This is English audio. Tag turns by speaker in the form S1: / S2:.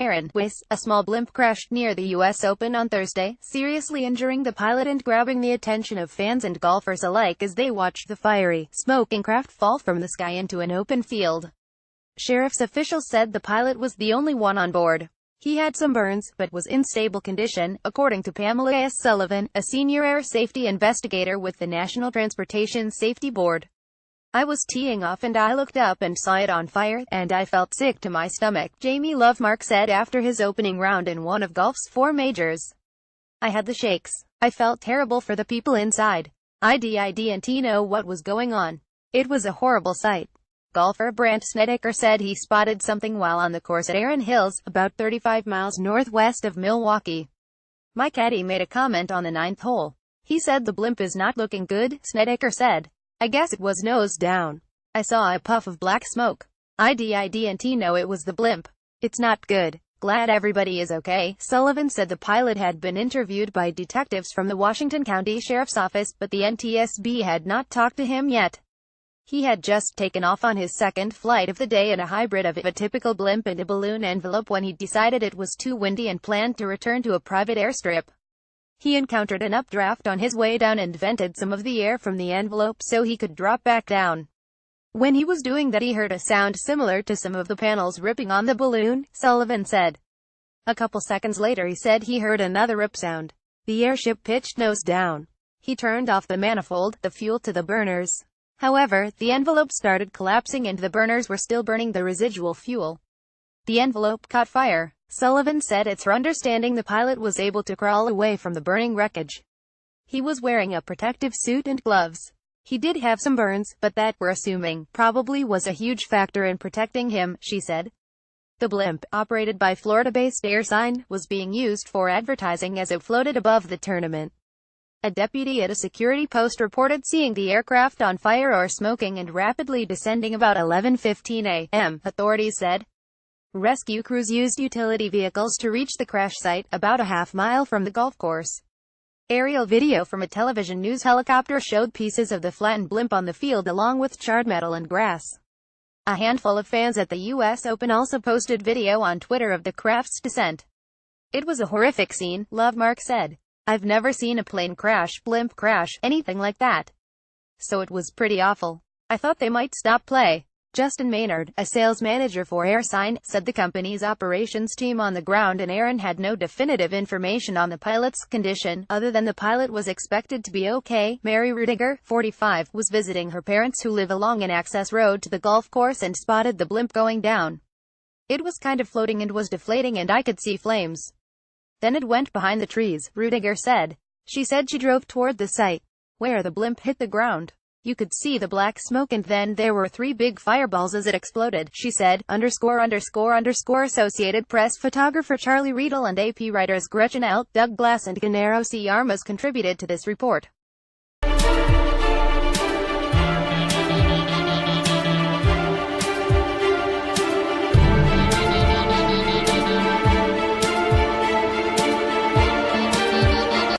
S1: ERIN, a small blimp crashed near the U.S. Open on Thursday, seriously injuring the pilot and grabbing the attention of fans and golfers alike as they watched the fiery, smoking craft fall from the sky into an open field. Sheriff's officials said the pilot was the only one on board. He had some burns, but was in stable condition, according to Pamela S. Sullivan, a senior air safety investigator with the National Transportation Safety Board. "I was teeing off and I looked up and saw it on fire, and I felt sick to my stomach," Jamie Lovemark said after his opening round in one of golf's 4 majors. "I had the shakes. I felt terrible for the people inside. I didn't know what was going on. It was a horrible sight." Golfer Brandt Snedeker said he spotted something while on the course at ERIN Hills, about 35 miles northwest of Milwaukee. "My caddy made a comment on the 9th hole. He said the blimp is not looking good," Snedeker said. "I guess it was nose down. I saw a puff of black smoke. I didn't know it was the blimp. It's not good. Glad everybody is okay." Sullivan said the pilot had been interviewed by detectives from the Washington County Sheriff's Office, but the NTSB had not talked to him yet. He had just taken off on his second flight of the day in a hybrid of a typical blimp and a balloon envelope when he decided it was too windy and planned to return to a private airstrip. He encountered an updraft on his way down and vented some of the air from the envelope so he could drop back down. When he was doing that, he heard a sound similar to some of the panels ripping on the balloon, Sullivan said. A couple seconds later he said he heard another rip sound. The airship pitched nose down. He turned off the manifold, the fuel to the burners. However, the envelope started collapsing and the burners were still burning the residual fuel. The envelope caught fire. Sullivan said it's her understanding the pilot was able to crawl away from the burning wreckage. He was wearing a protective suit and gloves. He did have some burns, but that, we're assuming, probably was a huge factor in protecting him, she said. The blimp, operated by Florida-based ERIN, was being used for advertising as it floated above the tournament. A deputy at a security post reported seeing the aircraft on fire or smoking and rapidly descending about 11:15 a.m., authorities said. Rescue crews used utility vehicles to reach the crash site, about a half-mile from the golf course. Aerial video from a television news helicopter showed pieces of the flattened blimp on the field along with charred metal and grass. A handful of fans at the U.S. Open also posted video on Twitter of the craft's descent. "It was a horrific scene," Lovemark said. "I've never seen a plane crash, blimp crash, anything like that. So it was pretty awful. I thought they might stop play." Justin Maynard, a sales manager for ERIN, said the company's operations team on the ground in ERIN had no definitive information on the pilot's condition, other than the pilot was expected to be okay. Mary Rudiger, 45, was visiting her parents who live along an access road to the golf course and spotted the blimp going down. "It was kind of floating and was deflating and I could see flames. Then it went behind the trees," Rudiger said. She said she drove toward the site where the blimp hit the ground. "You could see the black smoke and then there were 3 big fireballs as it exploded," she said. Associated Press photographer Charlie Riedel and AP writers Gretchen L., Doug Glass and Gennaro C. Armas contributed to this report.